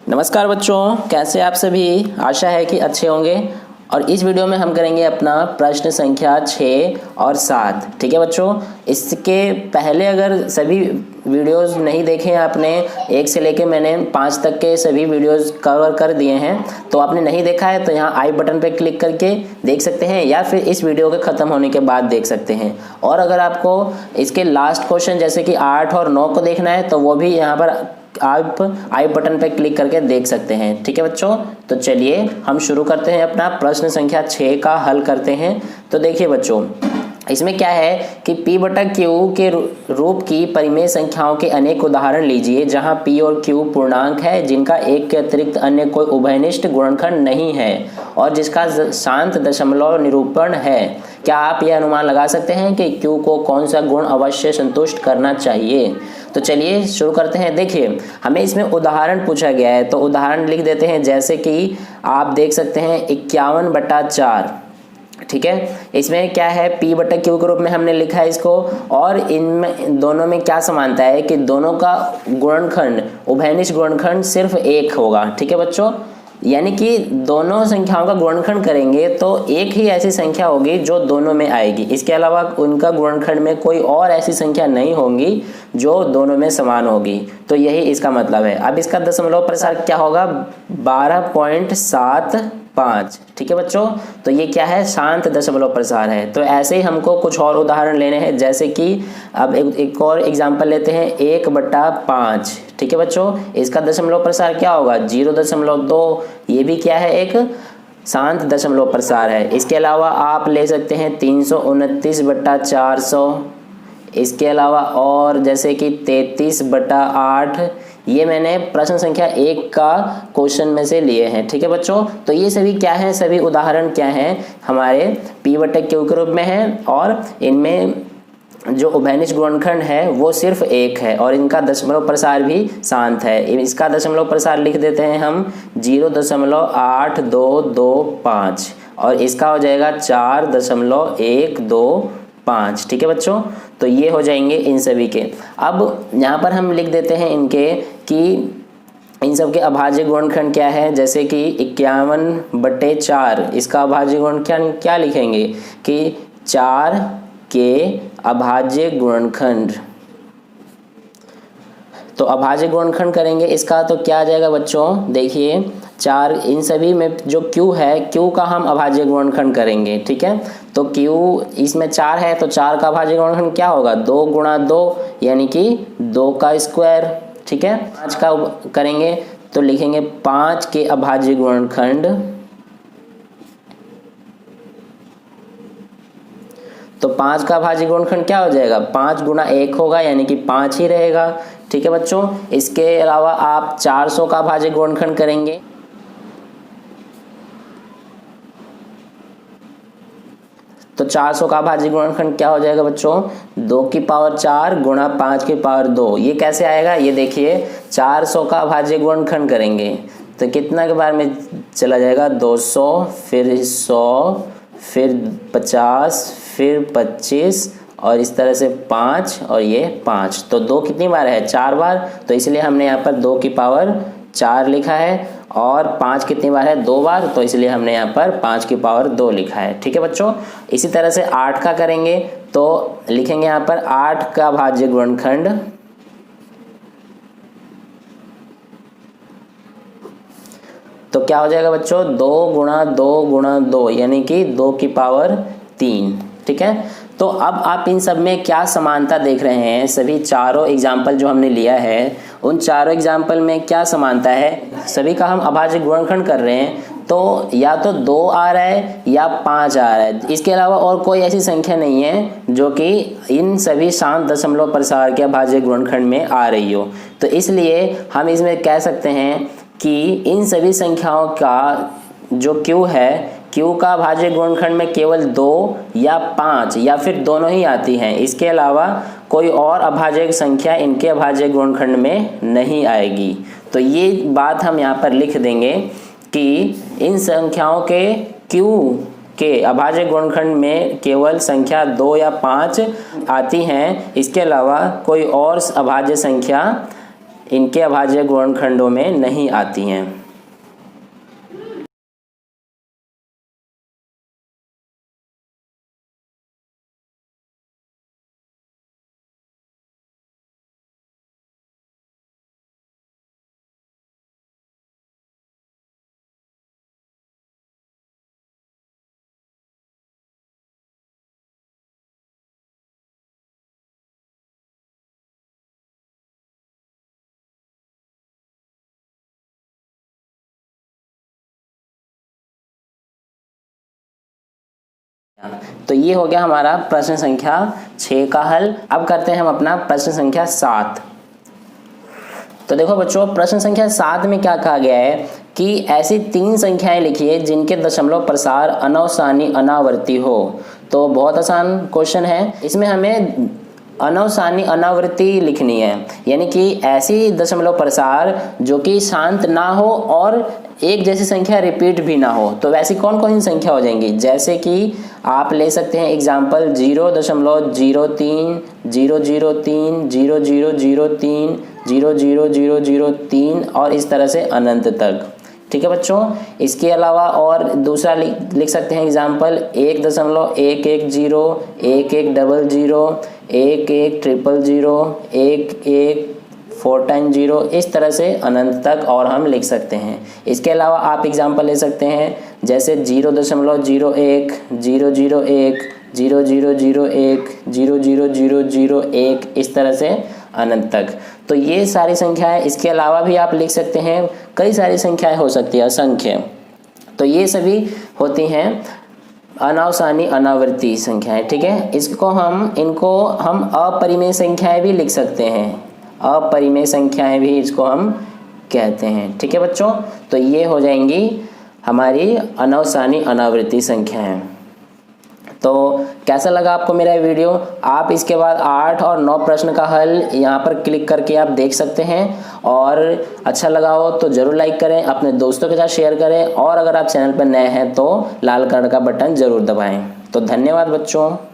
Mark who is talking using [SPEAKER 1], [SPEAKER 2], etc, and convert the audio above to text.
[SPEAKER 1] नमस्कार बच्चों, कैसे आप सभी। आशा है कि अच्छे होंगे। और इस वीडियो में हम करेंगे अपना प्रश्न संख्या 6 और 7। ठीक है बच्चों, इसके पहले अगर सभी वीडियोस नहीं देखे हैं आपने, 1 से लेके मैंने 5 तक के सभी वीडियोस कवर कर दिए हैं, तो आपने नहीं देखा है तो यहाँ आई बटन पे क्लिक करके देख सकते हैं, या फिर इस वीडियो के ख़त्म होने के बाद देख सकते हैं। और अगर आपको इसके लास्ट क्वेश्चन जैसे कि 8 और 9 को देखना है तो वो भी यहाँ पर आप आई बटन पर क्लिक करके देख सकते हैं। ठीक है बच्चों, तो चलिए हम शुरू करते हैं, अपना प्रश्न संख्या 6 का हल करते हैं। तो देखिए बच्चों, इसमें क्या है कि P बटा Q के रूप की परिमेय संख्याओं के अनेक उदाहरण लीजिए जहां P और Q पूर्णांक है जिनका एक के अतिरिक्त अन्य कोई उभयनिष्ठ गुणनखंड नहीं है और जिसका शांत दशमलव निरूपण है। क्या आप यह अनुमान लगा सकते हैं कि Q को कौन सा गुण अवश्य संतुष्ट करना चाहिए? तो चलिए शुरू करते हैं। देखिए, हमें इसमें उदाहरण पूछा गया है, तो उदाहरण लिख देते हैं। जैसे कि आप देख सकते हैं 51/4। ठीक है, इसमें क्या है, P बटा Q के रूप में हमने लिखा है इसको। और इनमें दोनों में क्या समानता है कि दोनों का गुणनखंड, उभयनिष्ठ गुणनखंड सिर्फ 1 होगा। ठीक है बच्चों, यानी कि दोनों संख्याओं का गुणनखंड करेंगे तो एक ही ऐसी संख्या होगी जो दोनों में आएगी। इसके अलावा उनका गुणनखंड में कोई और ऐसी संख्या नहीं होगी जो दोनों में समान होगी। तो यही इसका मतलब है। अब इसका दशमलव प्रसार क्या होगा, 12.75। ठीक है बच्चों, तो ये क्या है, शांत दशमलव प्रसार है। तो ऐसे ही हमको कुछ और उदाहरण लेने हैं। जैसे कि अब एक और एग्जांपल लेते हैं, 1/5। ठीक है बच्चों, इसका दशमलव प्रसार क्या होगा, 0.2। ये भी क्या है, एक शांत दशमलव प्रसार है। इसके अलावा आप ले सकते हैं 329/400। इसके अलावा और जैसे कि 33/8। ये मैंने प्रश्न संख्या 1 का क्वेश्चन में से लिए हैं। ठीक है बच्चों, तो ये सभी क्या हैं, सभी उदाहरण क्या हैं, हमारे P बटा Q के रूप में हैं और इनमें जो उभयनिष्ठ गुणनखंड है वो सिर्फ 1 है और इनका दशमलव प्रसार भी शांत है। इसका दशमलव प्रसार लिख देते हैं हम 0.8225 और इसका हो जाएगा 4.125। ठीक है बच्चों, तो ये हो जाएंगे इन सभी के। अब यहाँ पर हम लिख देते हैं इनके कि इन सब के अभाज्य गुणनखंड क्या है। जैसे कि 51/4, इसका अभाज्य गुणनखंड क्या लिखेंगे कि 4 के अभाज्य गुणनखंड। तो अभाज्य गुणनखंड करेंगे इसका तो क्या आ जाएगा बच्चों, देखिए 4, इन सभी में जो Q है, Q का हम अभाज्य गुणनखंड करेंगे। ठीक है, तो Q इसमें 4 है तो 4 का अभाज्य गुणनखंड क्या होगा, 2 × 2 यानी कि 2 का स्क्वायर। ठीक है, 5 का करेंगे तो लिखेंगे 5 के अभाज्य गुणनखंड। तो 5 का अभाज्य गुणनखंड क्या हो जाएगा, 5 × 1 होगा यानी कि 5 ही रहेगा। ठीक है बच्चों, इसके अलावा आप 400 का अभाज्य गुणनखंड करेंगे तो 400 का अभाज्य गुणनखंड क्या हो जाएगा बच्चों, 2 की पावर 4 गुणा 5 की पावर 2। ये कैसे आएगा, ये देखिए 400 का अभाज्य गुणनखंड करेंगे तो कितना के बार में चला जाएगा, 200, फिर 100, फिर 50, फिर 25 और इस तरह से 5 और ये 5। तो 2 कितनी बार है, 4 बार। तो इसलिए हमने यहाँ पर 2 की पावर 4 लिखा है और 5 कितनी बार है, 2 बार। तो इसलिए हमने यहाँ पर 5 की पावर 2 लिखा है। ठीक है बच्चों, इसी तरह से 8 का करेंगे तो लिखेंगे यहाँ पर 8 का अभाज्य गुणनखंड। तो क्या हो जाएगा बच्चों, 2 × 2 × 2 यानी कि 2 की पावर 3। ठीक है, तो अब आप इन सब में क्या समानता देख रहे हैं, सभी चारों एग्जाम्पल जो हमने लिया है उन चारों एग्जाम्पल में क्या समानता है, सभी का हम अभाज्य गुणनखंड कर रहे हैं। तो या तो 2 आ रहा है या 5 आ रहा है, इसके अलावा और कोई ऐसी संख्या नहीं है जो कि इन सभी शांत दशमलव प्रसार के अभाज्य गुणनखंड में आ रही हो। तो इसलिए हम इसमें कह सकते हैं कि इन सभी संख्याओं का जो Q है, Q का अभाज्य गुणनखंड में केवल 2 या 5 या फिर दोनों ही आती हैं। इसके अलावा कोई और अभाज्य संख्या इनके अभाज्य गुणनखंड में नहीं आएगी। तो ये बात हम यहाँ पर लिख देंगे कि इन संख्याओं के Q के अभाज्य गुणनखंड में केवल संख्या 2 या 5 आती हैं। इसके अलावा कोई और अभाज्य संख्या इनके अभाज्य गुणनखंडों में नहीं आती हैं। तो ये हो गया हमारा प्रश्न संख्या 6 का हल। अब करते हैं हम अपना प्रश्न संख्या 7। तो देखो बच्चों, प्रश्न संख्या 7 में क्या कहा गया है कि ऐसी 3 संख्याएं लिखिए जिनके दशमलव प्रसार अनवसानी अनावर्ती हो। तो बहुत आसान क्वेश्चन है, इसमें हमें अनवसानी अनावर्ती लिखनी है, यानी कि ऐसी दशमलव प्रसार जो कि शांत ना हो और एक जैसी संख्या रिपीट भी ना हो। तो वैसी कौन कौन सी संख्या हो जाएंगी, जैसे कि आप ले सकते हैं एग्जाम्पल 0.03, 003, 0003, 00003 और इस तरह से अनंत तक। ठीक है बच्चों, इसके अलावा और दूसरा लिख सकते हैं एग्जाम्पल 1.110, 1100, 1100, 1140, इस तरह से अनंत तक और हम लिख सकते हैं। इसके अलावा आप एग्जाम्पल ले सकते हैं जैसे 0.01, 001, 0001, 00001, इस तरह से अनंत तक। तो ये सारी संख्याएं, इसके अलावा भी आप लिख सकते हैं, कई सारी संख्याएं हो सकती है, असंख्य। तो ये सभी होती हैं अनावसानी अनावर्ती संख्याएं। ठीक है, इनको हम अपरिमेय संख्याएं भी लिख सकते हैं, अपरिमेय संख्याएं भी इसको हम कहते हैं। ठीक है बच्चों, तो ये हो जाएंगी हमारी अनावसानी अनावर्ती संख्याएं। तो कैसा लगा आपको मेरा वीडियो? आप इसके बाद 8 और 9 प्रश्न का हल यहाँ पर क्लिक करके आप देख सकते हैं, और अच्छा लगा हो तो ज़रूर लाइक करें, अपने दोस्तों के साथ शेयर करें, और अगर आप चैनल पर नए हैं तो लाल कलर का बटन ज़रूर दबाएं। तो धन्यवाद बच्चों।